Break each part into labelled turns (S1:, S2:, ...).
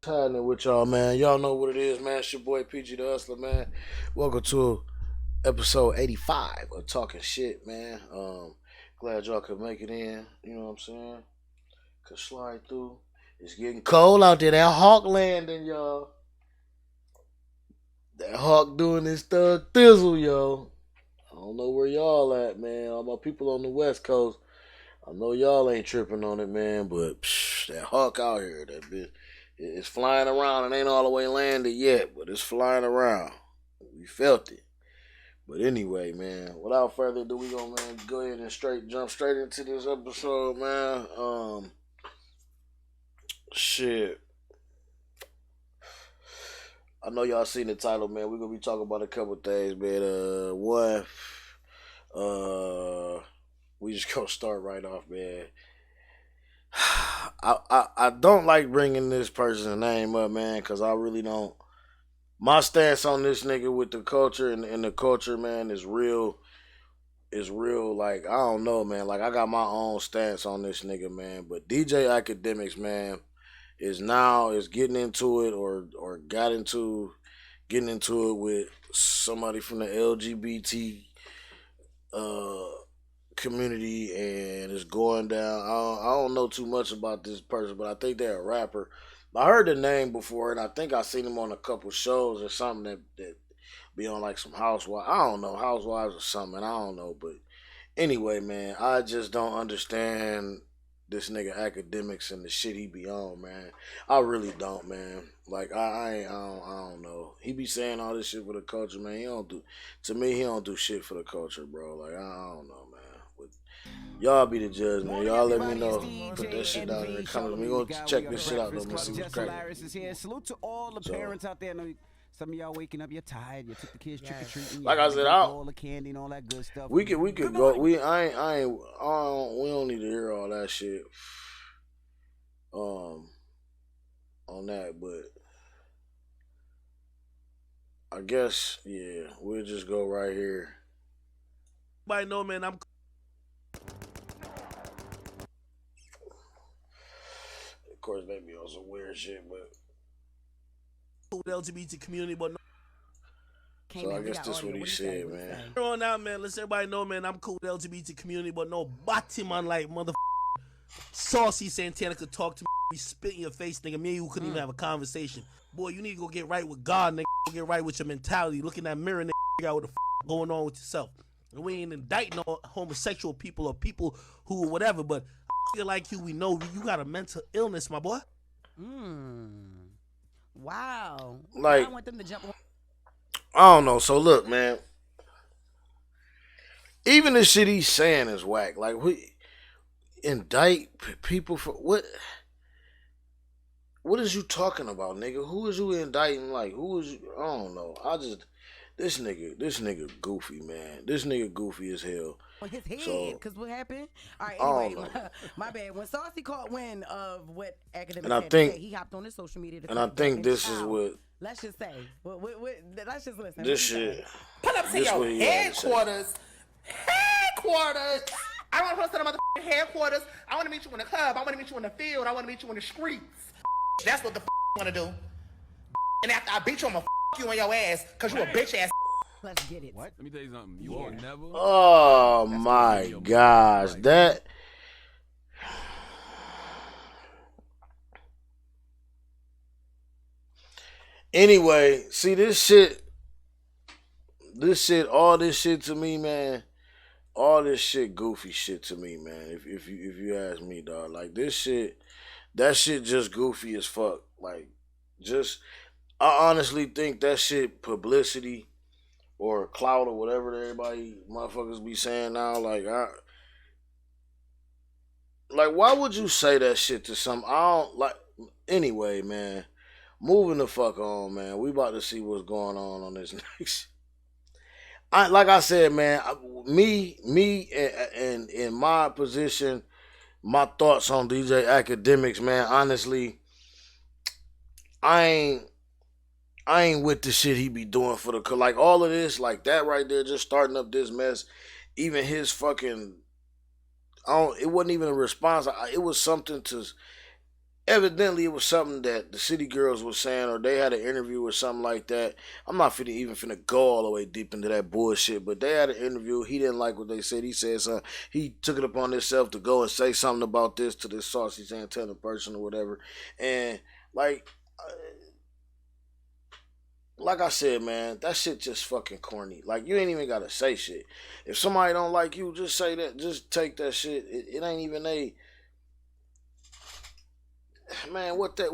S1: Happening with y'all, man. Y'all know what it is, man. It's your boy PG the Hustler, man. Welcome to episode 85 of Talking Shit, man. Glad y'all could make it in. You know what I'm saying? Could slide through. It's getting cold out there. That hawk landing, y'all. That hawk doing his thug thizzle, yo. I don't know where y'all at, man. All my people on the West Coast. I know y'all ain't tripping on it, man, but that hawk out here, that bitch, it's flying around. It ain't all the way landed yet, but it's flying around. We felt it. But anyway, man, without further ado, we gonna go ahead and jump straight into this episode, man. Shit. I know y'all seen the title, man. We're gonna be talking about a couple things, man. One, we just gonna start right off, man. I don't like bringing this person's name up, man, because I really don't. My stance on this nigga with the culture and the culture, man, is real. Is real. Like, I don't know, man. Like, I got my own stance on this nigga, man. But DJ Akademics, man, is getting into it or getting into it with somebody from the LGBT community, and it's going down. I don't know too much about this person, but I think they're a rapper. I heard the name before, and I think I seen him on a couple shows or something that be on like some Housewives. I don't know, Housewives or something. I don't know, but anyway, man, I just don't understand this nigga Academics and the shit he be on, man. I really don't, man. Like I don't know. He be saying all this shit for the culture, man. He don't do. To me, he don't do shit for the culture, bro. Like I don't know, man. But y'all be the judge, man. Y'all let me know. Put that shit down in the comments. We gonna check this shit out, though. Let's see what's cracking.
S2: Salute to all the parents out there. Some of y'all waking up, you're tired. You took the kids trick or treating.
S1: Like I said,
S2: all the candy and all that good stuff.
S1: We could go. We don't need to hear all that shit. On that, but I guess we'll just go right here.
S3: Everybody know, man, I'm
S1: of course maybe on some weird shit, but
S3: cool with the LGBT community, but no.
S1: So I guess that's what he said, man.
S3: Here on out, man, let's everybody know, man, I'm cool with the LGBT community, but no body man like mother Saucy Santana could talk to me, be spit in your face, nigga. Me and you couldn't even have a conversation. Boy, you need to go get right with God, nigga. Go get right with your mentality. Look in that mirror, nigga. Figure out what the going on with yourself. And we ain't indicting no homosexual people or people who whatever, but like you, we know you got a mental illness, my boy.
S2: Wow.
S1: Like,
S2: I want them to jump on.
S1: I don't know. So look, man. Even the shit he's saying is whack. Like, we indict people for what? What is you talking about, nigga? Who is you indicting? Like, who is you? I don't know. This nigga goofy, man. This nigga goofy as hell.
S2: On his head,
S1: So,
S2: because what happened? All right,
S1: I
S2: anyway,
S1: don't know.
S2: my bad. When Saucy caught wind of what Academics
S1: And I
S2: had
S1: think-
S2: to say, he hopped on his social media to
S1: And I
S2: talk
S1: think
S2: back
S1: this
S2: and
S1: is
S2: out.
S1: what
S2: Let's just say, let's just listen.
S1: this shit.
S4: Pull up to
S1: This
S4: your
S1: what he had to say.
S4: headquarters. Headquarters. I want to pull to the motherfucking headquarters. I want to meet you in the club. I want to meet you in the field. I want to meet you in the streets. That's what the want to do. And after I beat you, I'm going to you on your ass because you a bitch ass.
S2: Let's get it.
S5: What? Let me tell you something. You all never.
S1: Oh my gosh, that. Anyway, see all this shit to me, man. All this shit, goofy shit to me, man. If you ask me, dog, like this shit, that shit just goofy as fuck. Like, I honestly think that shit publicity or clout or whatever everybody motherfuckers be saying now. Like, why would you say that shit to some? I don't like. Anyway, man, moving the fuck on, man. We about to see what's going on this next. Like I said, man, me, and in my position, my thoughts on DJ Academics, man. Honestly, I ain't with the shit he be doing for the like all of this, like that right there, just starting up this mess. Even his fucking, it wasn't even a response. It was something to evidently it was something that the city girls were saying, or they had an interview or something like that. I'm not finna go all the way deep into that bullshit, but they had an interview. He didn't like what they said. He said something. He took it upon himself to go and say something about this to this Saucy Santana person or whatever. And like like I said, man, that shit just fucking corny. Like, you ain't even gotta say shit. If somebody don't like you, just say that. Just take that shit. It ain't even a man. What they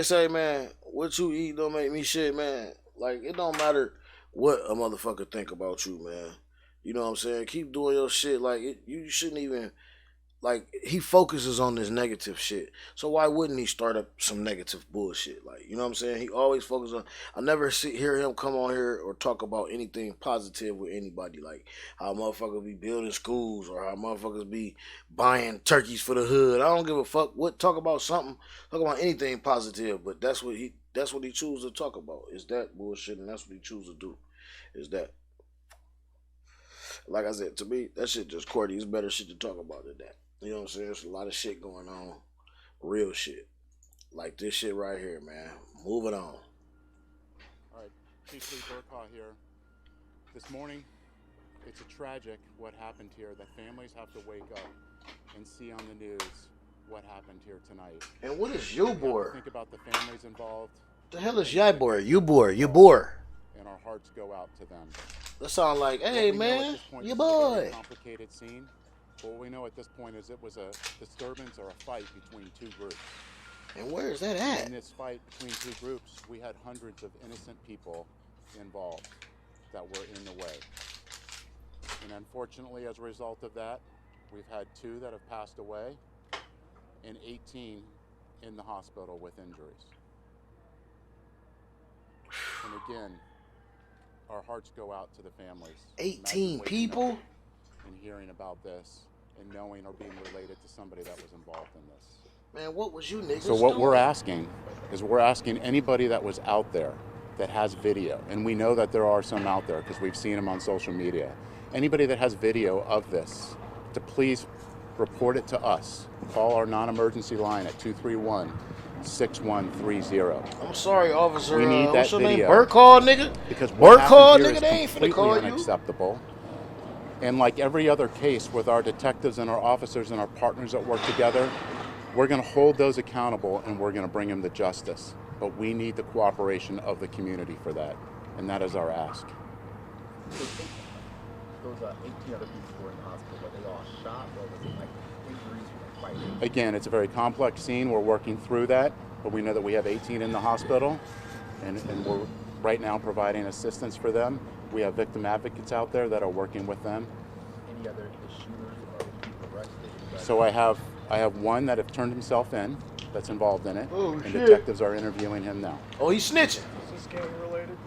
S1: say, man. What you eat don't make me shit, man. Like, it don't matter what a motherfucker think about you, man. You know what I'm saying? Keep doing your shit. Like, you shouldn't even. Like, he focuses on this negative shit. So why wouldn't he start up some negative bullshit? Like, you know what I'm saying? He always focuses on. I never hear him come on here or talk about anything positive with anybody. Like how motherfuckers be building schools or how motherfuckers be buying turkeys for the hood. I don't give a fuck what. Talk about something. Talk about anything positive. But that's what he chooses to talk about. Is that bullshit, and that's what he chooses to do. Is that. Like I said, to me, that shit just corny. It's better shit to talk about than that. You know what I'm saying? There's a lot of shit going on. Real shit. Like this shit right here, man. Moving on.
S5: All right, Chief Lee Burkaw here. This morning, it's tragic what happened here. That families have to wake up and see on the news what happened here tonight.
S1: And what is Yubor?
S5: Think about the families involved.
S1: What the hell is Yubor? Yubor.
S5: And our hearts go out to them.
S1: That sound like, hey man, your boy.
S5: Complicated scene. What we know at this point is it was a disturbance or a fight between two groups.
S1: And where is that at?
S5: In this fight between two groups, we had hundreds of innocent people involved that were in the way. And unfortunately, as a result of that, we've had 2 that have passed away and 18 in the hospital with injuries. And again, our hearts go out to the families.
S1: 18 people?
S5: And hearing about this and knowing or being related to somebody that was involved in this.
S1: Man, what was you niggas
S5: So what
S1: doing?
S5: we're asking is we're asking anybody that was out there that has video, and we know that there are some out there because we've seen them on social media. Anybody that has video of this, to please report it to us. Call our non-emergency line at 231-6130.
S1: I'm sorry, officer.
S5: We need that
S1: what's your
S5: video.
S1: name? Burkaw, nigga?
S5: Because
S1: Burkaw, nigga,
S5: is
S1: they ain't finna call
S5: completely
S1: you.
S5: unacceptable. And like every other case with our detectives and our officers and our partners that work together, we're going to hold those accountable and we're going to bring them to justice. But we need the cooperation of the community for that. And that is our ask.
S6: Those 18 other people were in the hospital, were they all shot or was it like injuries from fighting?
S5: Again, it's a very complex scene. We're working through that, but we know that we have 18 in the hospital and we're right now providing assistance for them. We have victim advocates out there that are working with them.
S6: Any other shooters or people arrested?
S5: So I have one that have turned himself in that's involved in it.
S1: Oh,
S5: and
S1: shit.
S5: detectives are interviewing him now.
S1: Oh, he's snitching.
S6: Is this gang related?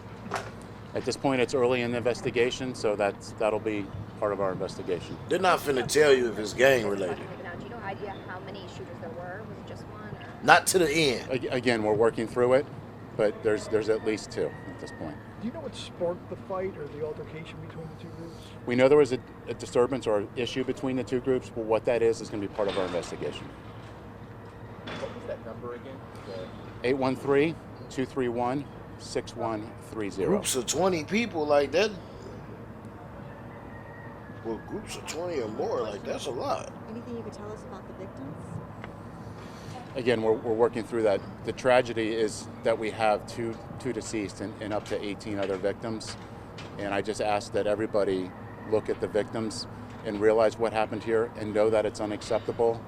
S5: At this point, it's early in the investigation, so that'll be part of our investigation.
S1: They're not finna tell you if it's gang related.
S7: Do you know idea how many shooters there were? Was it just one? Or?
S1: Not to the end.
S5: Again, we're working through it, but there's at least 2 at this point.
S8: Do you know what sparked the fight or the altercation between the 2 groups?
S5: We know there was a disturbance or issue between the 2 groups, but what that is going to be part of our investigation.
S6: What was that number again?
S5: 813-231-6130.
S1: Groups of 20 people like that. Well, groups of 20 or more, like that's a lot.
S9: Anything you could tell us about the victims?
S5: Again, we're working through that. The tragedy is that we have two deceased and up to 18 other victims. And I just ask that everybody look at the victims and realize what happened here and know that it's unacceptable.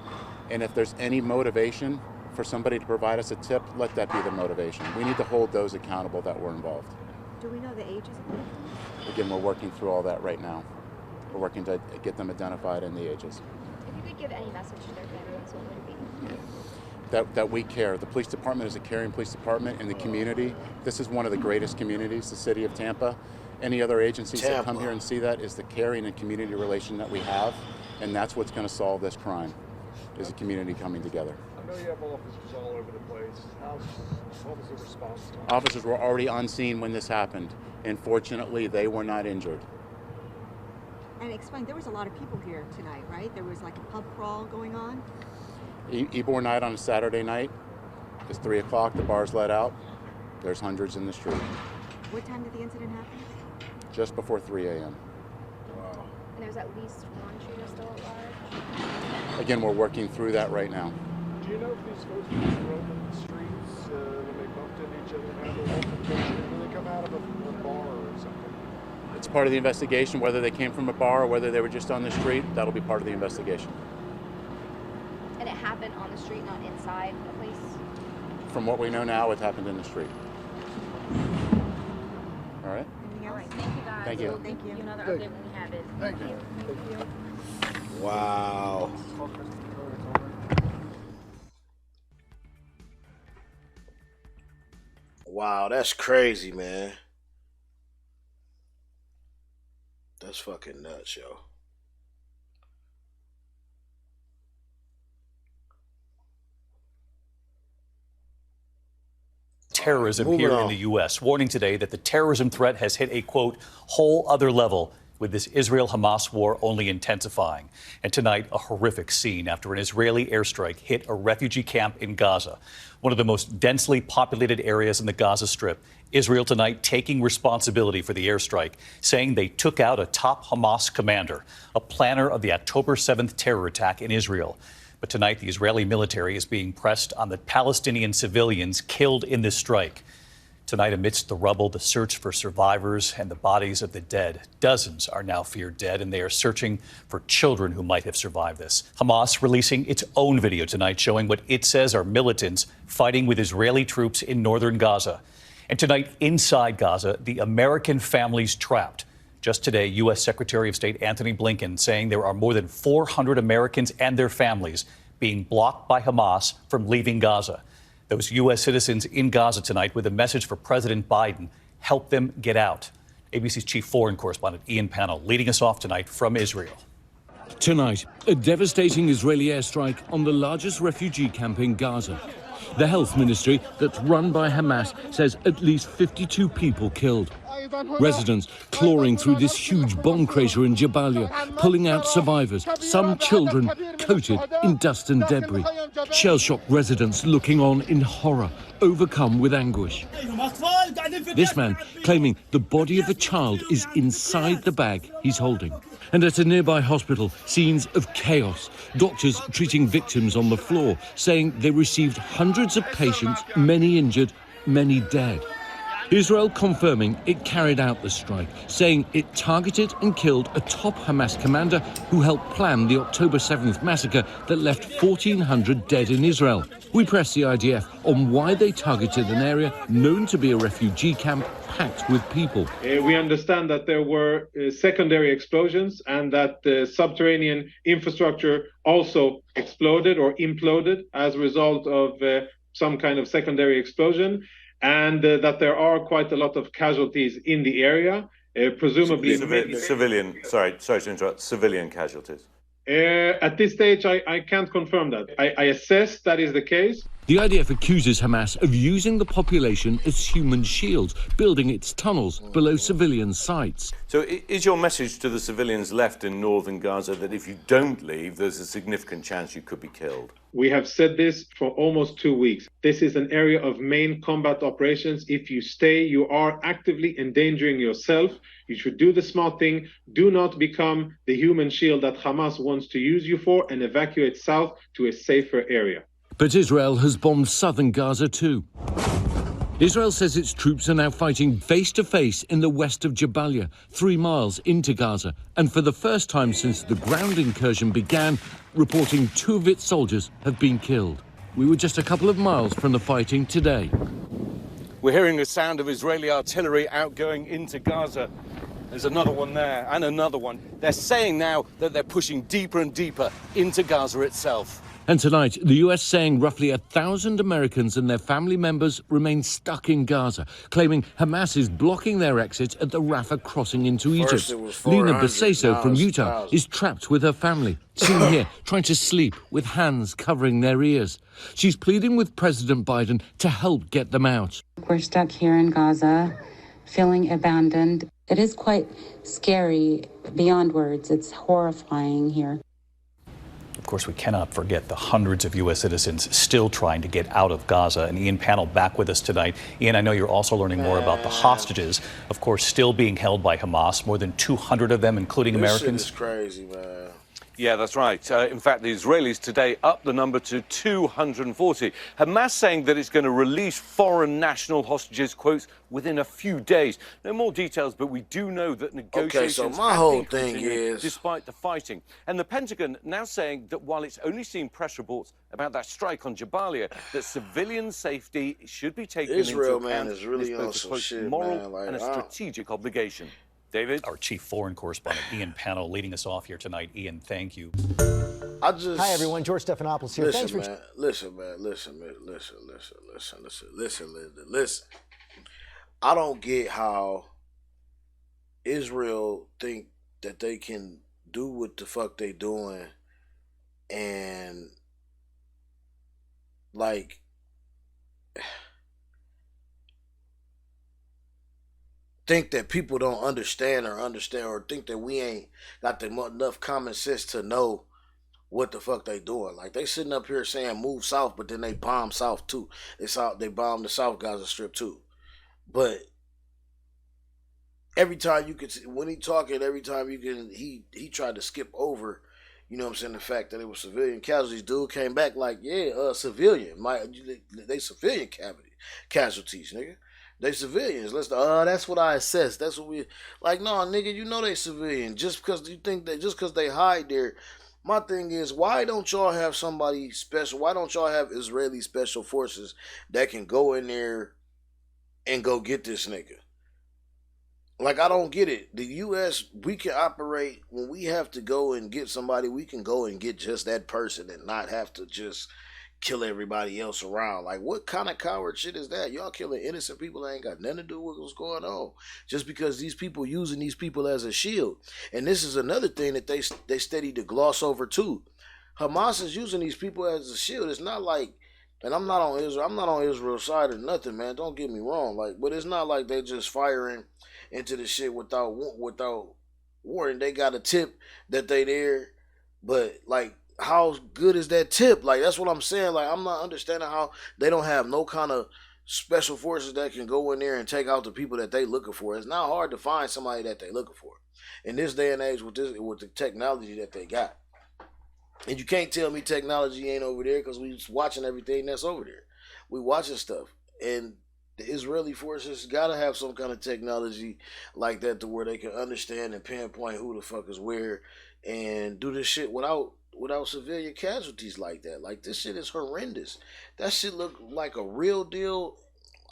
S5: And if there's any motivation for somebody to provide us a tip, let that be the motivation. We need to hold those accountable that were involved.
S9: Do we know the ages of the victims?
S5: Again, we're working through all that right now. We're working to get them identified and the ages.
S7: If you could give any message to their families, what would it be?
S5: That we care. The police department is a caring police department in the community. This is one of the greatest communities, the city of Tampa. Any other agencies that come here and see that is the caring and community relation that we have, and that's what's going to solve this crime, is a community coming together.
S8: I know you have officers all over the place. What was the response time?
S5: Officers were already on scene when this happened, and fortunately they were not injured.
S9: And explain, there was a lot of people here tonight, right? There was like a pub crawl going on?
S5: Ybor night on a Saturday night. It's 3 o'clock, the bar's let out. There's hundreds in the street.
S9: What time did the incident happen?
S5: Just before 3 a.m.
S1: Wow.
S7: And there's at least one shooter still at large?
S5: Again, we're working through that right now.
S8: Do you know if these folks were just roaming the streets when they bumped into each other and had their altercation? Or did they come out of a bar or something?
S5: It's part of the investigation, whether they came from a bar or whether they were just on the street. That'll be part of the investigation.
S7: And it happened on the street, not inside a place?
S5: From what we know now, it happened in the street. All right?
S9: Anything else?
S7: Thank you, guys.
S5: Thank you.
S9: Thank you.
S7: Another update when we have it.
S1: Thank you.
S7: Thank you.
S1: Wow. Wow, that's crazy, man. That's fucking nuts, yo.
S10: Terrorism
S1: Moving
S10: here
S1: on.
S10: in the U.S., warning today that the terrorism threat has hit a, quote, whole other level, with this Israel-Hamas war only intensifying. And tonight, a horrific scene after an Israeli airstrike hit a refugee camp in Gaza, one of the most densely populated areas in the Gaza Strip. Israel tonight taking responsibility for the airstrike, saying they took out a top Hamas commander, a planner of the October 7th terror attack in Israel. But tonight, the Israeli military is being pressed on the Palestinian civilians killed in this strike. Tonight, amidst the rubble, the search for survivors and the bodies of the dead. Dozens are now feared dead, and they are searching for children who might have survived this. Hamas releasing its own video tonight showing what it says are militants fighting with Israeli troops in northern Gaza. And tonight, inside Gaza, the American families trapped. Just today, U.S. Secretary of State Antony Blinken saying there are more than 400 Americans and their families being blocked by Hamas from leaving Gaza. Those U.S. citizens in Gaza tonight with a message for President Biden, help them get out. ABC's chief foreign correspondent Ian Pannell leading us off tonight from Israel.
S11: Tonight, a devastating Israeli airstrike on the largest refugee camp in Gaza. The health ministry that's run by Hamas says at least 52 people killed. Residents clawing through this huge bomb crater in Jabalia, pulling out survivors, some children coated in dust and debris. Shell-shocked residents looking on in horror, overcome with anguish. This man claiming the body of a child is inside the bag he's holding. And at a nearby hospital, scenes of chaos. Doctors treating victims on the floor, saying they received hundreds of patients, many injured, many dead. Israel confirming it carried out the strike, saying it targeted and killed a top Hamas commander who helped plan the October 7th massacre that left 1,400 dead in Israel. We pressed the IDF on why they targeted an area known to be a refugee camp packed with people.
S12: We understand that there were secondary explosions and that the subterranean infrastructure also exploded or imploded as a result of some kind of secondary explosion, and that there are quite a lot of casualties in the area, presumably
S13: civilian. Sorry to interrupt. Civilian casualties.
S12: At this stage, I can't confirm that. I assess that is the case.
S11: The IDF accuses Hamas of using the population as human shields, building its tunnels below civilian sites.
S13: So is your message to the civilians left in northern Gaza that if you don't leave, there's a significant chance you could be killed?
S12: We have said this for almost 2 weeks. This is an area of main combat operations. If you stay, you are actively endangering yourself. You should do the smart thing. Do not become the human shield that Hamas wants to use you for and evacuate south to a safer area.
S11: But Israel has bombed southern Gaza too. Israel says its troops are now fighting face-to-face in the west of Jabalia, 3 miles into Gaza, and for the first time since the ground incursion began, reporting 2 of its soldiers have been killed. We were just a couple of miles from the fighting today.
S13: We're hearing the sound of Israeli artillery outgoing into Gaza. There's another one there and another one. They're saying now that they're pushing deeper and deeper into Gaza itself.
S11: And tonight, the US saying roughly 1,000 Americans and their family members remain stuck in Gaza, claiming Hamas is blocking their exit at the Rafah crossing into Egypt. Lena Baseso from Utah is trapped with her family, seen here trying to sleep with hands covering their ears. She's pleading with President Biden to help get them out.
S14: We're stuck here in Gaza, feeling abandoned. It is quite scary beyond words. It's horrifying here.
S10: Of course, we cannot forget the hundreds of U.S. citizens still trying to get out of Gaza. And Ian Panel back with us tonight. Ian, I know you're also learning more about the hostages, of course, still being held by Hamas, more than 200 of them, including Americans.
S1: This shit is crazy, man.
S13: Yeah, that's right. In fact, the Israelis today upped the number to 240. Hamas saying that it's going to release foreign national hostages, quotes, within a few days. No more details, but we do know that negotiations
S1: Okay, so my
S13: have
S1: whole
S13: been
S1: thing
S13: continuing
S1: is,
S13: despite the fighting. And the Pentagon now saying that while it's only seen press reports about that strike on Jabalia, that civilian safety should be taken
S1: Israel,
S13: into
S1: man,
S13: account.
S1: is really
S13: It's
S1: on
S13: both a,
S1: some
S13: quote,
S1: shit,
S13: moral
S1: man. Like,
S13: and a strategic obligation. David?
S10: Our chief foreign correspondent, Ian Panel, leading us off here tonight. Ian, thank you.
S15: Hi, everyone. George Stephanopoulos here.
S1: Listen,
S15: Thanks for...
S1: man. Listen. I don't get how Israel think that they can do what the fuck they doing and, like, think that people don't understand or think that we ain't got enough common sense to know what the fuck they doing. Like, they sitting up here saying move south, but then they bomb south too. They bomb the South Gaza Strip too. But every time you could, when he talking, every time you can, he tried to skip over, you know what I'm saying, the fact that it was civilian casualties. Dude came back like, yeah, civilian. They civilian casualties, nigga. They civilians. That's what I assess. That's what we like. No, nigga, you know they civilian. Just because you think that, just because they hide there. My thing is, why don't y'all have somebody special? Why don't y'all have Israeli special forces that can go in there and go get this nigga? Like, I don't get it. The U.S., we can operate when we have to go and get somebody. We can go and get just that person and not have to just kill everybody else around. Like, what kind of coward shit is that? Y'all killing innocent people that ain't got nothing to do with what's going on, just because these people using these people as a shield. And this is another thing that they steady to gloss over too. Hamas is using these people as a shield. It's not like, and I'm not on Israel's side or nothing, man. Don't get me wrong. Like, but it's not like they just firing into the shit without warning. They got a tip that they there, but like, how good is that tip? Like, that's what I'm saying. Like, I'm not understanding how they don't have no kind of special forces that can go in there and take out the people that they looking for. It's not hard to find somebody that they looking for in this day and age with the technology that they got. And you can't tell me technology ain't over there, because we watching everything that's over there. We watching stuff, and the Israeli forces gotta have some kind of technology like that to where they can understand and pinpoint who the fuck is where and do this shit without civilian casualties like that. Like, this shit is horrendous. That shit look like a real deal.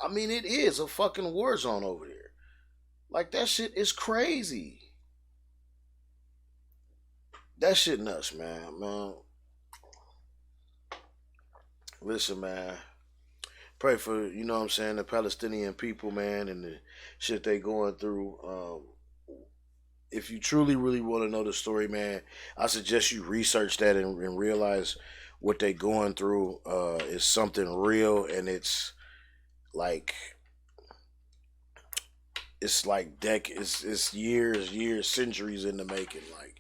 S1: I mean, it is a fucking war zone over there. Like, that shit is crazy. That shit nuts, man. Listen, man. Pray for, you know what I'm saying, the Palestinian people, man, and the shit they going through. If you truly, really want to know the story, man, I suggest you research that and realize what they going through is something real, and it's like it's years, centuries in the making. Like,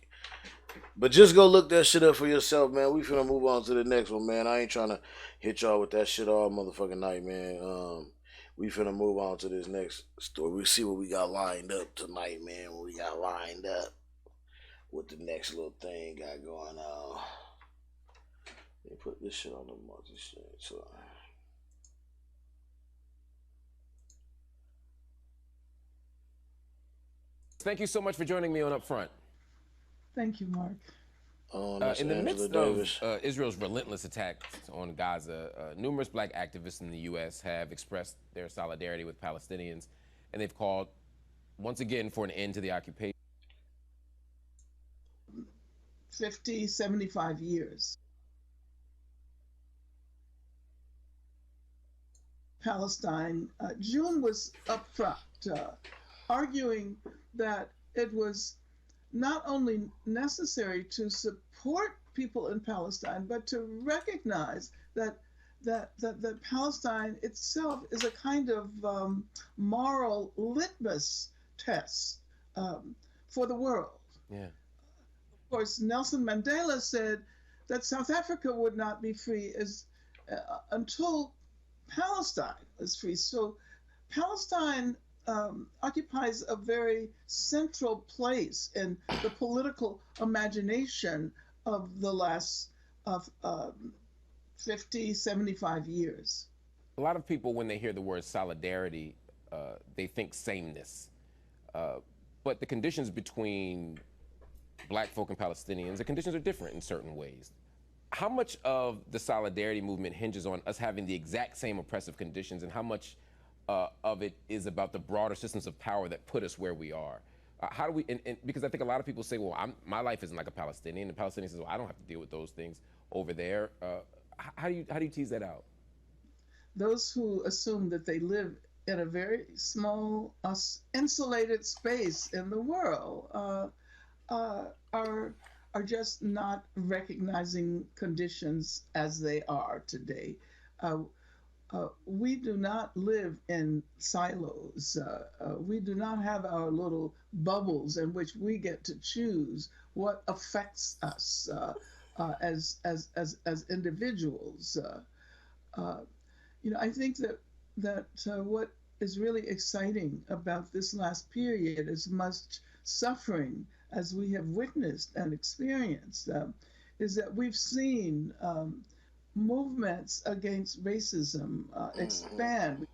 S1: but just go look that shit up for yourself, man. We finna move on to the next one, man. I ain't trying to hit y'all with that shit all motherfucking night, man. We finna move on to this next story. We see what we got lined up tonight, man. What we got lined up. What the next little thing got going on. Let me put this shit on the multi-shit. So.
S16: Thank you so much for joining me on Up Front.
S17: Thank you, Mark.
S16: In the midst of Israel's relentless attacks on Gaza, numerous black activists in the U.S. have expressed their solidarity with Palestinians, and they've called once again for an end to the occupation.
S17: 50, 75 years. Palestine. June was up front, arguing that it was not only necessary to support people in Palestine, but to recognize that Palestine itself is a kind of moral litmus test for the world.
S16: Yeah.
S17: Of course, Nelson Mandela said that South Africa would not be free until Palestine is free. So Palestine occupies a very central place in the political imagination of the last 50, 75 years.
S16: A lot of people, when they hear the word solidarity, they think sameness. But the conditions between black folk and Palestinians, the conditions are different in certain ways. How much of the solidarity movement hinges on us having the exact same oppressive conditions, and how much of it is about the broader systems of power that put us where we are? How do we, because I think a lot of people say, well, my life isn't like a Palestinian, and Palestinians say, well, I don't have to deal with those things over there. How do you tease that out?
S17: Those who assume that they live in a very small, insulated space in the world are just not recognizing conditions as they are today. We do not live in silos. We do not have our little bubbles in which we get to choose what affects us as individuals. I think that what is really exciting about this last period, as much suffering as we have witnessed and experienced, is that we've seen movements against racism expand.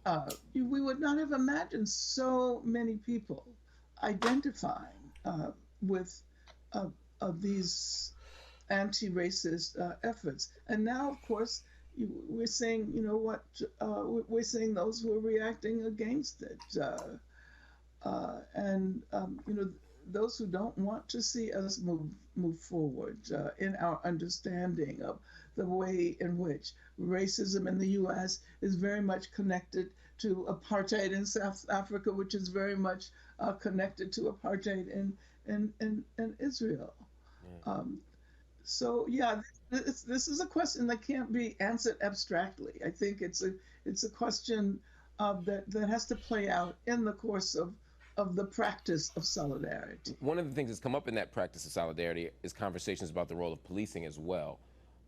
S17: We would not have imagined so many people identifying with these anti-racist efforts. And now, of course, we're seeing, we're seeing those who are reacting against it. Those who don't want to see us move forward in our understanding of the way in which racism in the U.S. is very much connected to apartheid in South Africa, which is very much connected to apartheid in Israel. So yeah, this is a question that can't be answered abstractly. I think it's a question that has to play out in the course of the practice of solidarity.
S16: One of the things that's come up in that practice of solidarity is conversations about the role of policing as well.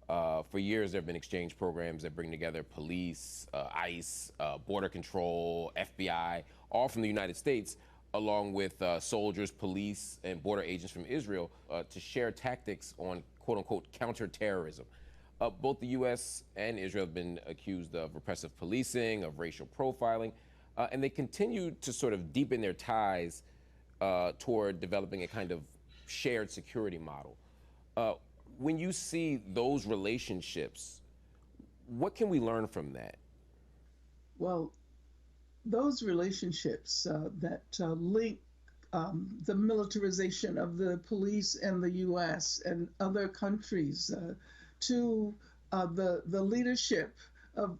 S16: For years, there have been exchange programs that bring together police, ICE, border control, FBI, all from the United States, along with soldiers, police, and border agents from Israel to share tactics on quote-unquote counterterrorism. Both the U.S. and Israel have been accused of repressive policing, of racial profiling, and they continue to sort of deepen their ties toward developing a kind of shared security model. When you see those relationships, what can we learn from that?
S17: Well, those relationships that link the militarization of the police in the U.S. and other countries to the leadership of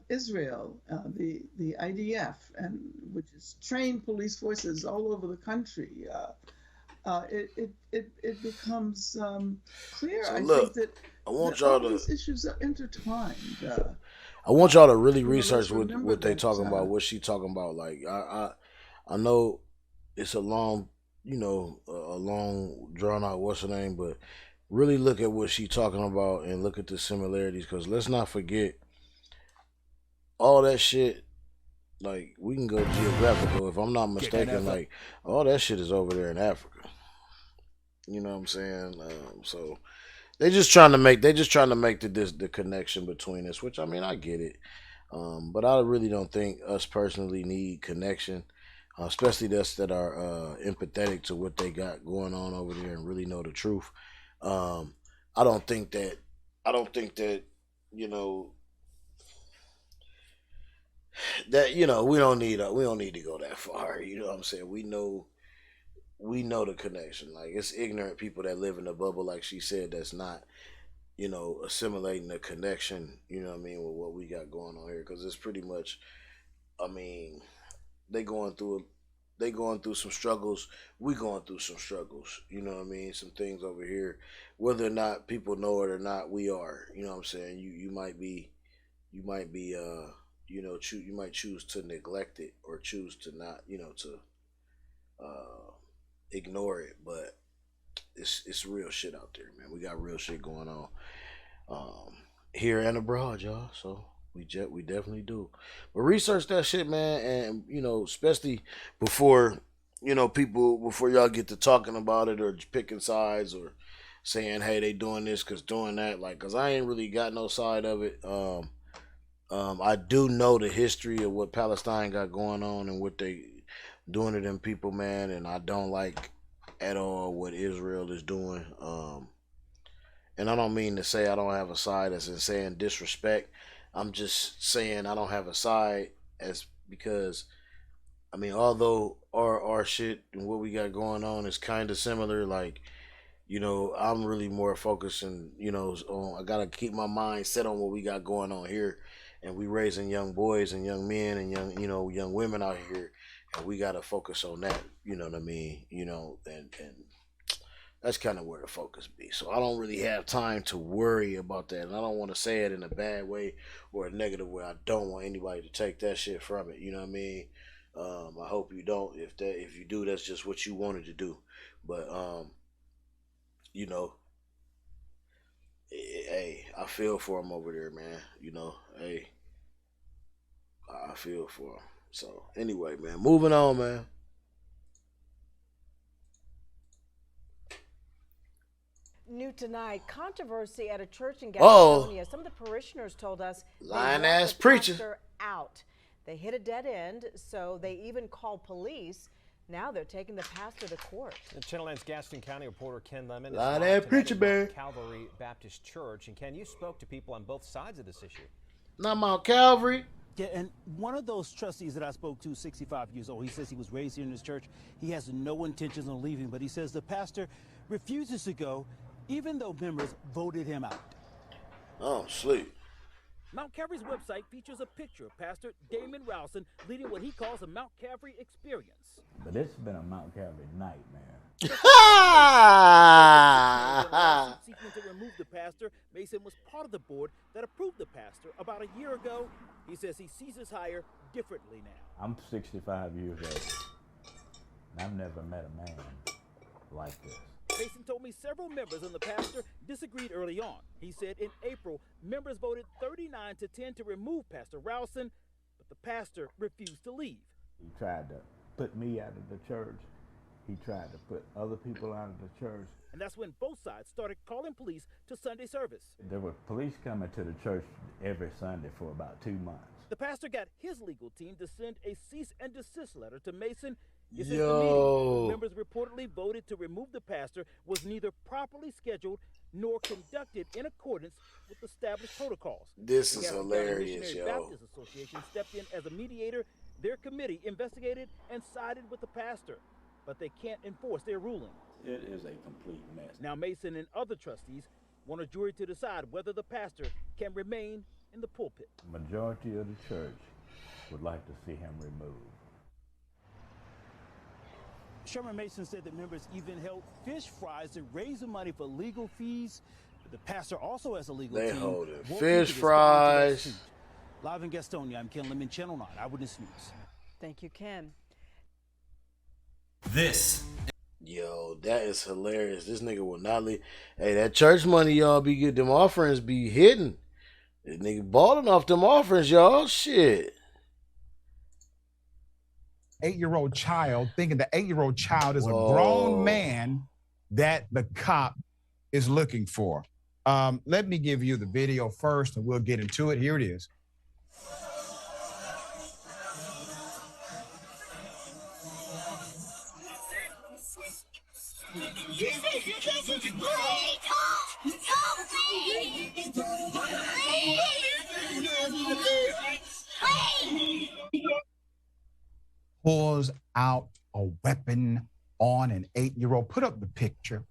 S17: Israel, the IDF, and which is trained police forces all over the country. It becomes clear.
S1: So
S17: I
S1: look,
S17: think
S1: I want
S17: that
S1: y'all
S17: all
S1: to.
S17: these issues are intertwined.
S1: I want y'all to really research
S17: let's remember
S1: what they
S17: that,
S1: talking about, what she talking about. Like I know it's a long, a long drawn out what's her name, but really look at what she talking about and look at the similarities, because let's not forget all that shit. Like, we can go geographical, if I'm not mistaken. Like, all that shit is over there in Africa. You know what I'm saying? So they just trying to make the connection between us, which, I mean, I get it. But I really don't think us personally need connection, especially us that are empathetic to what they got going on over there and really know the truth. I don't think that you know we don't need to go that far. You know what I'm saying? We know the connection. Like, it's ignorant people that live in a bubble, like she said, that's not assimilating the connection, you know what I mean, with what we got going on here. Because it's pretty much, I mean, they going through some struggles. We going through some struggles. You know what I mean? Some things over here, whether or not people know it or not, we are. You know what I'm saying? You might be you might choose to neglect it or choose to not, to ignore it. But it's real shit out there, man. We got real shit going on here and abroad, y'all. So we definitely do. But research that shit, man, and especially before people before y'all get to talking about it or picking sides or saying, hey, they doing this because doing that, like, cause I ain't really got no side of it. I do know the history of what Palestine got going on and what they doing to them people, man, and I don't like at all what Israel is doing. And I don't mean to say I don't have a side as in saying disrespect. I'm just saying I don't have a side as because I mean, although our shit and what we got going on is kind of similar, like, I'm really more focusing, on I gotta keep my mind set on what we got going on here, and we raising young boys and young men and young women out here, and we gotta focus on that. You know what I mean? And that's kind of where the focus be. So I don't really have time to worry about that, and I don't want to say it in a bad way or a negative way. I don't want anybody to take that shit from it. You know what I mean? I hope you don't. If you do, that's just what you wanted to do. But hey, I feel for him over there, man. Hey, I feel for him. So anyway, man, moving on, man.
S18: New tonight, controversy at a church in California. Some of the parishioners told us
S1: lying ass preacher
S18: out. They hit a dead end, so they even called police. Now they're taking the pastor to court.
S19: The Channel 9's Gaston County reporter Ken Lemon is
S1: lying
S19: live
S1: ass preacher, man.
S19: Calvary Baptist Church. And Ken, you spoke to people on both sides of this issue.
S1: Not Mount Calvary.
S2: Yeah, and one of those trustees that I spoke to, 65 years old, he says he was raised here in this church. He has no intentions on leaving, but he says the pastor refuses to go, even though members voted him out.
S1: Oh, sleep.
S20: Mount Calvary's website features a picture of Pastor Damon Rowson leading what he calls a Mount Calvary experience.
S21: But it's been a Mount Calvary nightmare.
S20: Seeking to remove the pastor, Mason was part of the board that approved the pastor about a year ago. He says he sees his hire differently now.
S21: I'm 65 years old, and I've never met a man like this.
S20: Mason told me several members and the pastor disagreed early on. He said in April, members voted 39-10 to remove Pastor Rowson, but the pastor refused to leave.
S21: He tried to put me out of the church. He tried to put other people out of the church.
S20: And that's when both sides started calling police to Sunday service.
S21: There were police coming to the church every Sunday for about 2 months.
S20: The pastor got his legal team to send a cease and desist letter to Mason. It says the
S1: Yo.
S20: meeting where members reportedly voted to remove the pastor was neither properly scheduled nor conducted in accordance with established protocols.
S1: This
S20: The
S1: is
S20: Gaston County
S1: hilarious,
S20: Missionary
S1: yo.
S20: Baptist Association stepped in as a mediator. Their committee investigated and sided with the pastor, but they can't enforce their ruling.
S21: It is a complete mess.
S20: Now Mason and other trustees want a jury to decide whether the pastor can remain in the pulpit.
S21: The majority of the church would like to see him removed.
S2: Sherman Mason said that members even held fish fries to raise the money for legal fees. The pastor also has a legal
S1: They
S2: team.
S1: holding
S2: working
S1: fish
S2: to respond to that
S1: fries.
S2: suit. Live in Gastonia, I'm Ken Lemon, Channel 9 Eyewitness News.
S18: Thank you, Ken.
S1: This. Yo, that is hilarious. This nigga will not leave. Hey, that church money y'all be getting, them offerings be hitting. This nigga balling off them offerings, y'all. Shit.
S22: 8-year-old child, thinking the 8-year-old child is a grown man that the cop is looking for. Let me give you the video first and we'll get into it. Here it is. Pulls out a weapon on an 8-year-old. Put up the picture.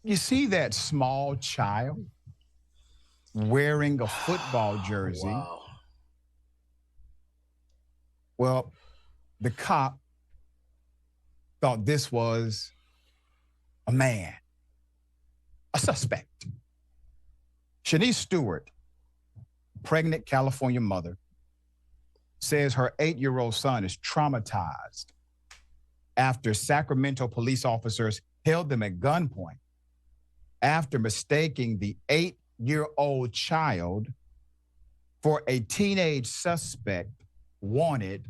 S22: You see that small child wearing a football jersey.
S1: Wow.
S22: Well, the cop thought this was a man, a suspect. Shanice Stewart, pregnant California mother, says her 8-year-old son is traumatized after Sacramento police officers held them at gunpoint after mistaking the 8-year-old child for a teenage suspect wanted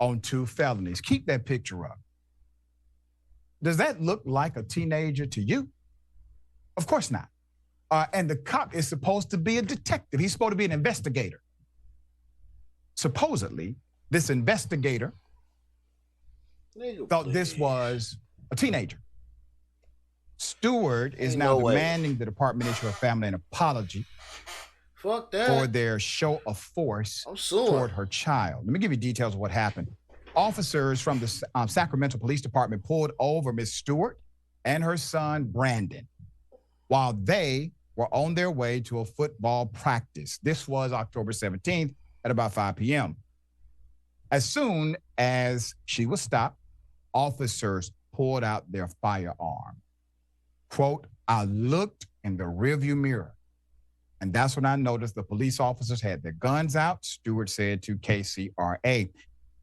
S22: on 2 felonies. Keep that picture up. Does that look like a teenager to you? Of course not. And the cop is supposed to be a detective. He's supposed to be an investigator. Supposedly, this investigator thought this was a teenager. Stewart is now demanding the department issue her family an apology
S1: Fuck that.
S22: for their show of force toward her child. Let me give you details of what happened. Officers from the Sacramento Police Department pulled over Miss Stewart and her son, Brandon, while they were on their way to a football practice. This was October 17th at about 5 p.m. As soon as she was stopped, officers pulled out their firearm. Quote, I looked in the rearview mirror, and that's when I noticed the police officers had their guns out, Stewart said to KCRA.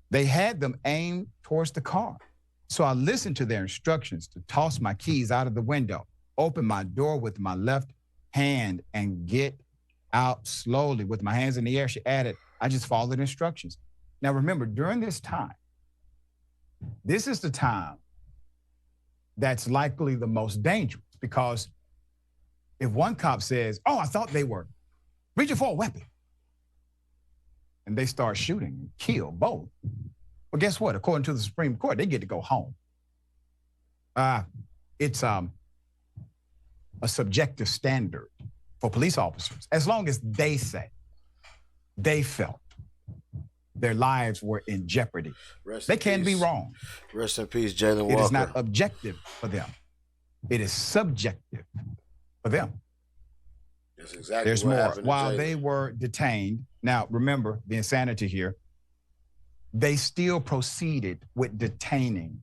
S22: They had them aimed towards the car. So I listened to their instructions to toss my keys out of the window, open my door with my left hand, and get out slowly with my hands in the air. She added, I just followed instructions. Now remember, during this time, this is the time that's likely the most dangerous, because if one cop says, oh, I thought they were reaching for a weapon, and they start shooting and kill both, well, guess what? According to the Supreme Court, they get to go home. It's a subjective standard for police officers, as long as they say they felt their lives were in jeopardy. They can be wrong.
S1: Rest in peace, Jalen Walker.
S22: It is not objective for them. It is subjective for them.
S1: That's exactly
S22: There's
S1: what
S22: more.
S1: happened to
S22: While
S1: Jalen.
S22: they were detained, now remember the insanity here, they still proceeded with detaining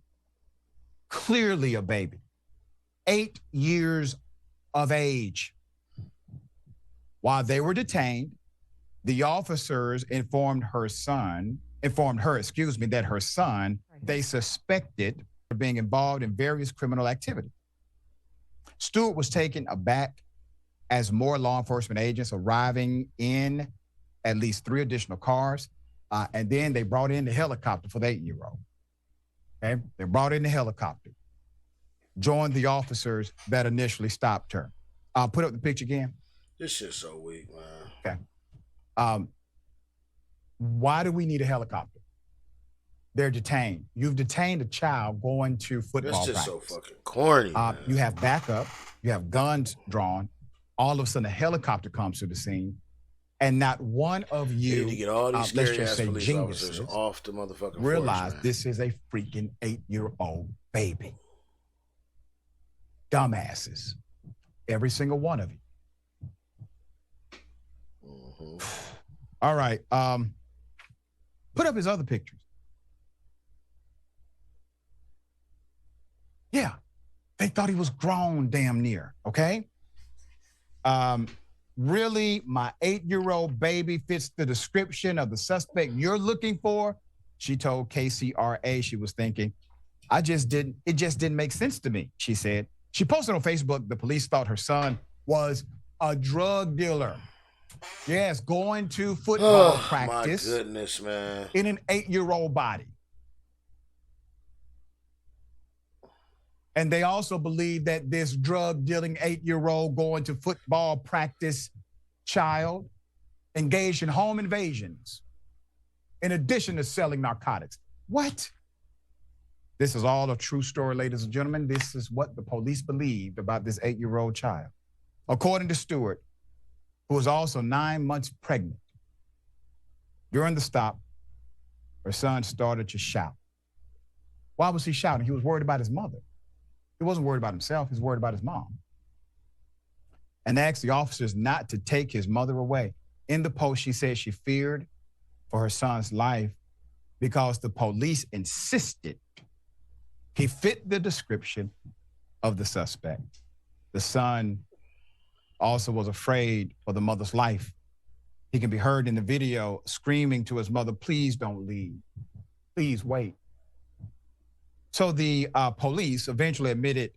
S22: clearly a baby, 8 years of age. While they were detained, the officers informed her, that her son, they suspected of being involved in various criminal activity. Stewart was taken aback as more law enforcement agents arriving in at least 3 additional cars. And then they brought in the helicopter for the 8-year-old. Okay, they brought in the helicopter, joined the officers that initially stopped her. Put up the picture again.
S1: This shit's so weak, man.
S22: Okay. Why do we need a helicopter? They're detained. You've detained a child going to football
S1: That's just
S22: practice.
S1: so fucking corny, man.
S22: You have backup. You have guns drawn. All of a sudden, a helicopter comes to the scene, and not one of you,
S1: You need to get all these
S22: let's
S1: scary
S22: just
S1: ass
S22: say
S1: police officers
S22: geniuses,
S1: off the motherfucking
S22: realize
S1: force, man.
S22: this is a freaking 8-year-old baby. Dumbasses. Every single one of you. All right. Put up his other pictures. Yeah. They thought he was grown damn near, okay? Really, my 8-year-old baby fits the description of the suspect you're looking for? She told KCRA she was thinking, it just didn't make sense to me, she said. She posted on Facebook the police thought her son was a drug dealer. Yes, going to football practice.
S1: My goodness, man.
S22: In an 8-year-old body. And they also believe that this drug dealing 8-year-old going to football practice child engaged in home invasions in addition to selling narcotics. What? This is all a true story, ladies and gentlemen. This is what the police believed about this 8-year-old child. According to Stewart, who was also 9 months pregnant, during the stop, her son started to shout. Why was he shouting? He was worried about his mother. He wasn't worried about himself. He was worried about his mom. And asked the officers not to take his mother away. In the post, she said she feared for her son's life because the police insisted he fit the description of the suspect. The son also was afraid for the mother's life. He can be heard in the video screaming to his mother, please don't leave. Please wait. So the police eventually admitted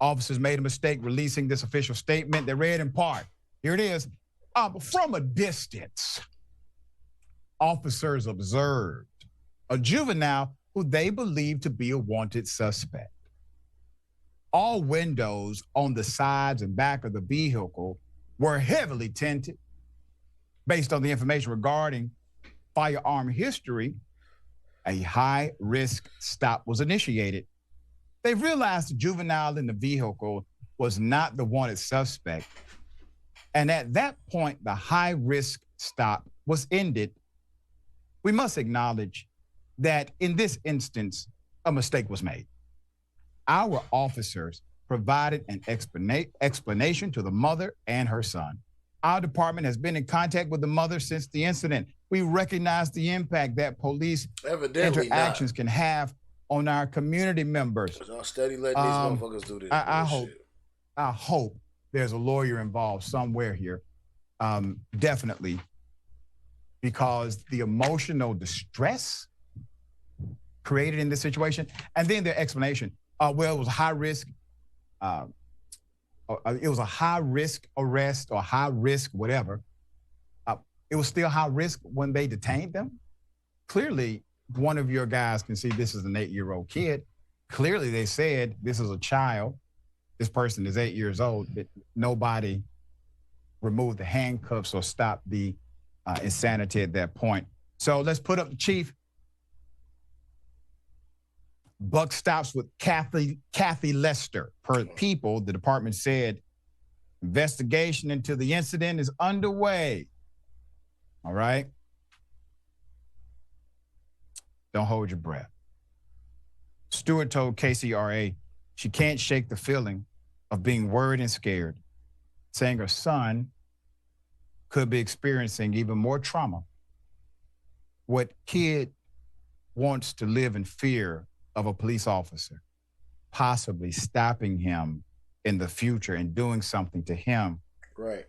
S22: officers made a mistake releasing this official statement. They read in part. Here it is. From a distance, officers observed a juvenile who they believed to be a wanted suspect. All windows on the sides and back of the vehicle were heavily tinted. Based on the information regarding firearm history, a high-risk stop was initiated. They realized the juvenile in the vehicle was not the wanted suspect. And at that point, the high-risk stop was ended. We must acknowledge that in this instance, a mistake was made. Our officers provided an explanation to the mother and her son. Our department has been in contact with the mother since the incident. We recognize the impact that police interactions can have on our community members.
S1: Y'all steady letting these motherfuckers do this.
S22: I hope there's a lawyer involved somewhere here. Definitely. Because the emotional distress created in this situation, and then their explanation, well, it was high risk. It was a high risk arrest or high risk whatever. It was still high risk when they detained them. Clearly, one of your guys can see this is an 8-year-old kid. Clearly, they said this is a child. This person is 8 years old. Nobody removed the handcuffs or stopped the insanity at that point. So let's put up the chief. Buck stops with Kathy Lester. Per People, the department said investigation into the incident is underway. All right? Don't hold your breath. Stewart told KCRA she can't shake the feeling of being worried and scared, saying her son could be experiencing even more trauma. What kid wants to live in fear of a police officer possibly stopping him in the future and doing something to him?
S1: Right.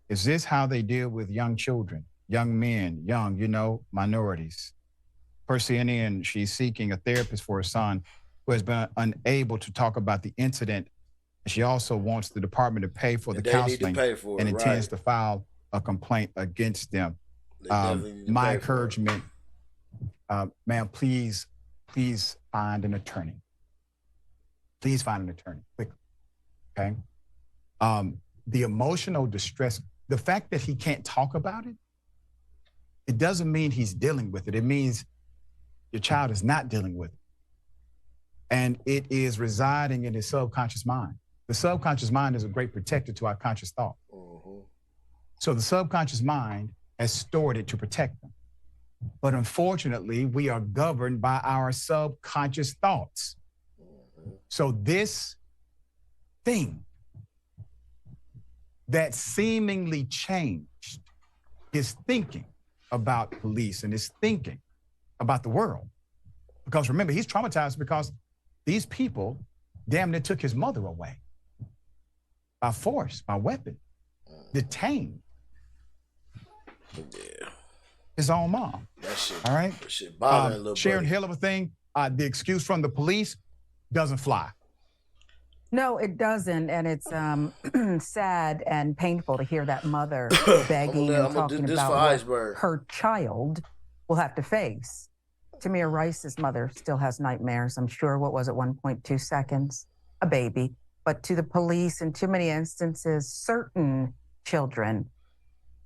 S22: Is this how they deal with young children, young men, minorities? Per CNN, she's seeking a therapist for her son who has been unable to talk about the incident. She also wants the department to pay for the counseling and intends to file a complaint against them. My encouragement, ma'am, please find an attorney. Please find an attorney quickly, okay? The emotional distress, the fact that he can't talk about it, it doesn't mean he's dealing with it. It means your child is not dealing with it. And it is residing in his subconscious mind. The subconscious mind is a great protector to our conscious thought. So the subconscious mind has stored it to protect them. But unfortunately, we are governed by our subconscious thoughts. So this thing that seemingly changed his thinking about police and his thinking about the world. Because remember, he's traumatized because these people damn near took his mother away by force, by weapon, detained.
S1: Yeah.
S22: His own mom.
S1: That shit.
S22: All right.
S1: That shit bothering little
S22: Sharon,
S1: buddy.
S22: hell of a thing. The excuse from the police doesn't fly.
S3: No, it doesn't, and it's sad and painful to hear that mother begging and talking about what her child will have to face. Tamir Rice's mother still has nightmares. I'm sure. What was it? 1.2 seconds, a baby. But to the police, in too many instances, certain children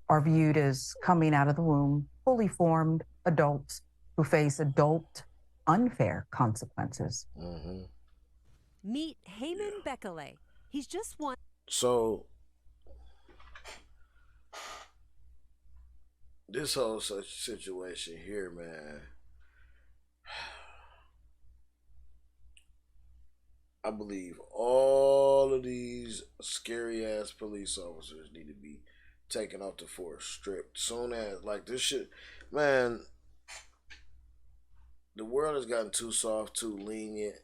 S3: are viewed as coming out of the womb, fully formed adults who face adult unfair consequences.
S4: Meet Heyman Bekele. He's just one.
S1: So this whole such situation here, man, I believe all of these scary ass police officers need to be taken off the force, stripped. Soon as, like, this shit, man, the world has gotten too soft, too lenient,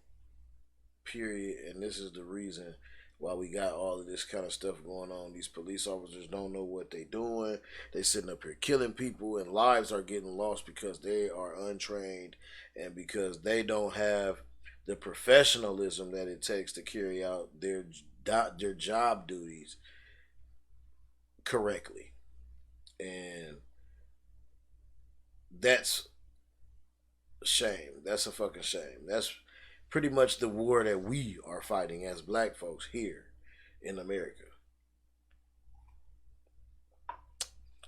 S1: period. And this is the reason why we got all of this kind of stuff going on. These police officers don't know what they're doing. They sitting up here killing people, and lives are getting lost because they are untrained and because they don't have the professionalism that it takes to carry out their job duties correctly. And that's a shame. That's a fucking shame. That's pretty much the war that we are fighting as black folks here in America.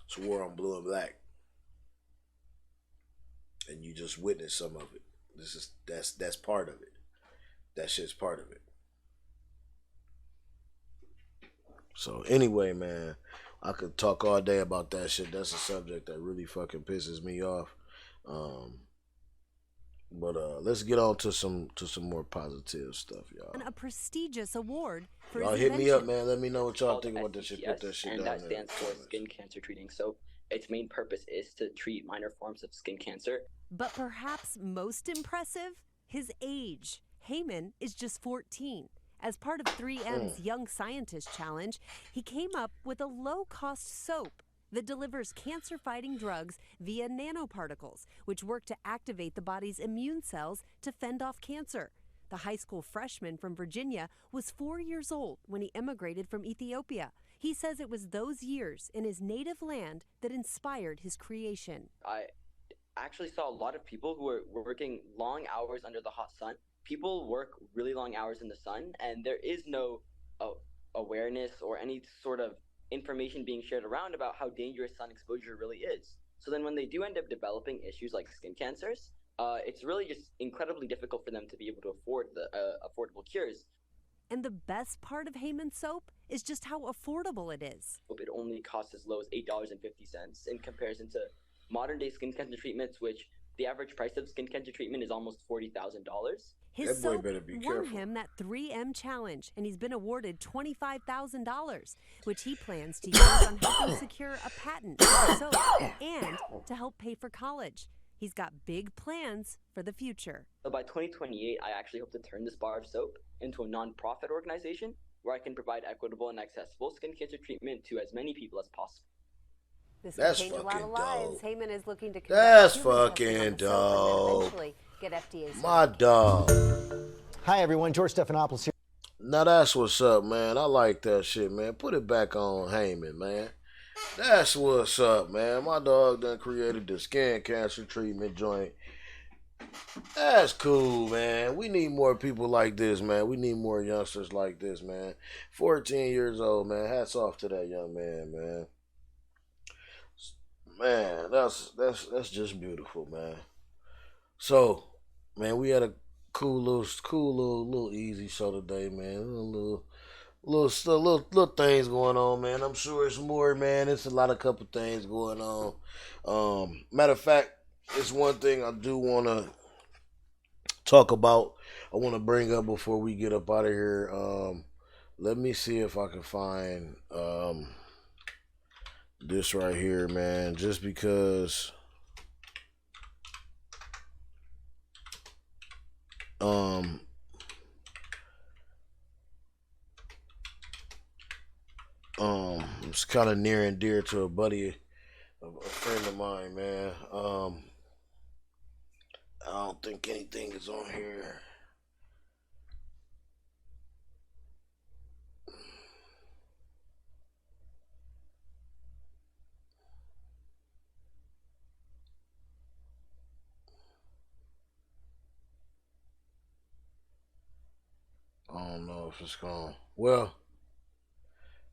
S1: It's a war on blue and black. And you just witnessed some of it. That's part of it. That shit's part of it. So anyway, man, I could talk all day about that shit. That's a subject that really fucking pisses me off. But let's get on to some more positive stuff, y'all.
S4: A prestigious award for
S1: y'all
S4: his
S1: hit
S4: invention.
S1: me up, man. Let me know what y'all think about this shit. Put that shit
S6: and
S1: down
S6: that
S1: there.
S6: stands for skin cancer treating soap. Its main purpose is to treat minor forms of skin cancer.
S4: But perhaps most impressive, his age. Heyman is just 14. As part of 3M's Young Scientist Challenge, he came up with a low-cost soap that delivers cancer-fighting drugs via nanoparticles, which work to activate the body's immune cells to fend off cancer. The high school freshman from Virginia was 4 years old when he immigrated from Ethiopia. He says it was those years in his native land that inspired his creation.
S6: I actually saw a lot of people who were working long hours under the hot sun. People work really long hours in the sun, and there is no awareness or any sort of information being shared around about how dangerous sun exposure really is. So then when they do end up developing issues like skin cancers, it's really just incredibly difficult for them to be able to afford the affordable cures.
S4: And the best part of Heyman soap is just how affordable it is.
S6: It only costs as low as $8.50 in comparison to modern day skin cancer treatments, which the average price of skin cancer treatment is almost $40,000.
S4: His soap won him that 3M challenge, and he's been awarded $25,000, which he plans to use on helping secure a patent for the soap and to help pay for college. He's got big plans for the future.
S6: So by 2028, I actually hope to turn this bar of soap into a non-profit organization where I can provide equitable and accessible skin cancer treatment to as many people as possible.
S4: This
S1: That's
S4: will change a lot of
S1: fucking
S4: lives.
S1: dope.
S4: Heyman is looking to
S1: That's
S4: human testing
S1: fucking
S4: on the soap and then
S1: dope.
S4: eventually get FDA
S1: My dog.
S15: Hi, everyone. George Stephanopoulos here.
S1: Now that's what's up, man. I like that shit, man. Put it back on Heyman, man. That's what's up, man. My dog done created the skin cancer treatment joint. That's cool, man. We need more people like this, man. We need more youngsters like this, man. 14 years old, man. Hats off to that young man, man. Man, that's just beautiful, man. So, man, we had a cool little easy show today, man. Little things going on, man. I'm sure it's more, man. It's a couple things going on. Matter of fact, it's one thing I do want to talk about. I want to bring up before we get up out of here. Let me see if I can find this right here, man. Just because it's kind of near and dear to a friend of mine, man. I don't think anything is on here. I don't know if it's going. Well,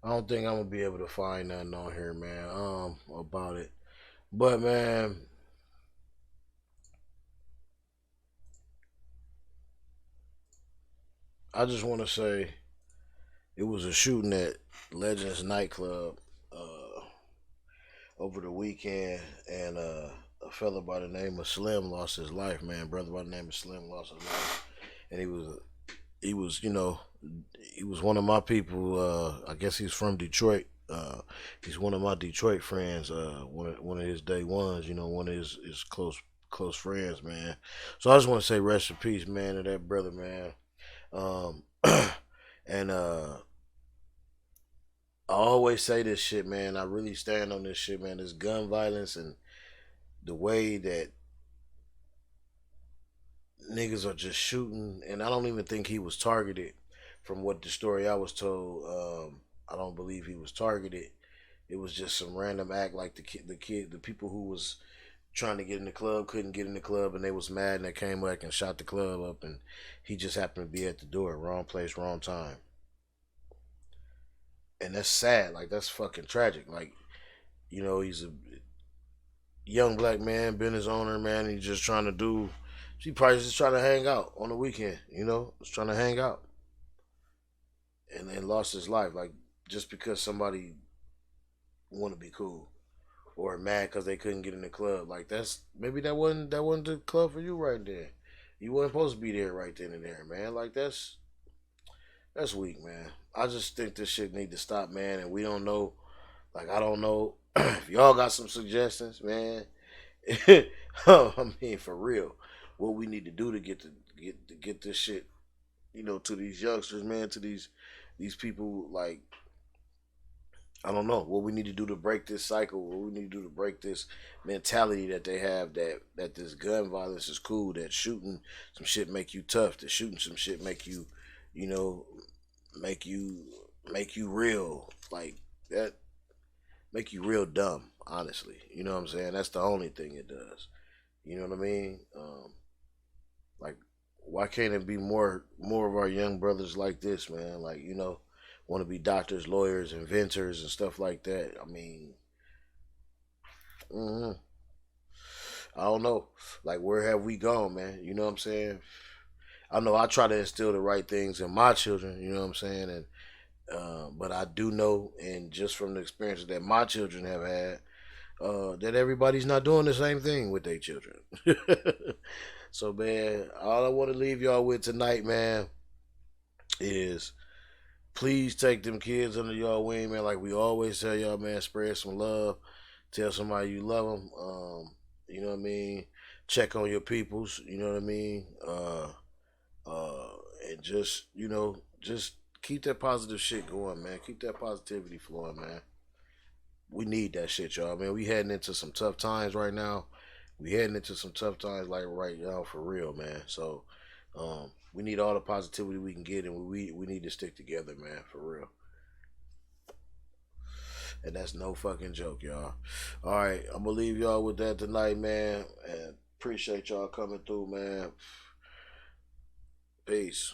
S1: I don't think I'm gonna be able to find nothing on here, man. About it. But man, I just want to say it was a shooting at Legends nightclub over the weekend, and a fella by the name of Slim lost his life, man. Brother by the name of Slim lost his life, and he was, he was one of my people. I guess he's from Detroit. He's one of my Detroit friends. One of his day ones. One of his close friends, man. So I just want to say rest in peace, man, to that brother, man. And I always say this shit, man. I really stand on this shit, man. This gun violence and the way that niggas are just shooting, and I don't even think he was targeted. From what the story I was told, I don't believe he was targeted. It was just some random act, like the people who was trying to get in the club couldn't get in the club, and they was mad, and they came back and shot the club up, and he just happened to be at the door, wrong place, wrong time. And that's sad. Like, that's fucking tragic. Like, you know, he's a young black man, business owner, man. He's just trying to do. He probably just trying to hang out on the weekend. You know, just trying to hang out, and then lost his life. Like, just because somebody want to be cool or mad because they couldn't get in the club. Like, that's maybe that wasn't the club for you right there. You weren't supposed to be there right then and there, man. Like, that's weak, man. I just think this shit need to stop, man. And we don't know. Like, I don't know if y'all got some suggestions, man. I mean, for real, what we need to do to get this shit, you know, to these youngsters, man, to these people, like, I don't know what we need to do to break this cycle. What we need to do to break this mentality that they have that this gun violence is cool. That shooting some shit make you tough. That shooting some shit make you, you know, make you real. Like that make you real dumb. Honestly, you know what I'm saying. That's the only thing it does. You know what I mean? Like, why can't it be more of our young brothers like this, man? Like, you know, want to be doctors, lawyers, inventors, and stuff like that. I mean, I don't know. Like, where have we gone, man? You know what I'm saying? I know I try to instill the right things in my children. You know what I'm saying? And but I do know, and just from the experiences that my children have had, that everybody's not doing the same thing with their children. So, man, all I want to leave y'all with tonight, man, is please take them kids under y'all wing, man. Like we always tell y'all, man, spread some love. Tell somebody you love them. You know what I mean? Check on your peoples. You know what I mean? And just, you know, just keep that positive shit going, man. Keep that positivity flowing, man. We need that shit, y'all. Man, we heading into some tough times right now. We heading into some tough times, like right now, for real, man. So, we need all the positivity we can get, and we need to stick together, man, for real. And that's no fucking joke, y'all. All right, I'm gonna leave y'all with that tonight, man. And appreciate y'all coming through, man. Peace.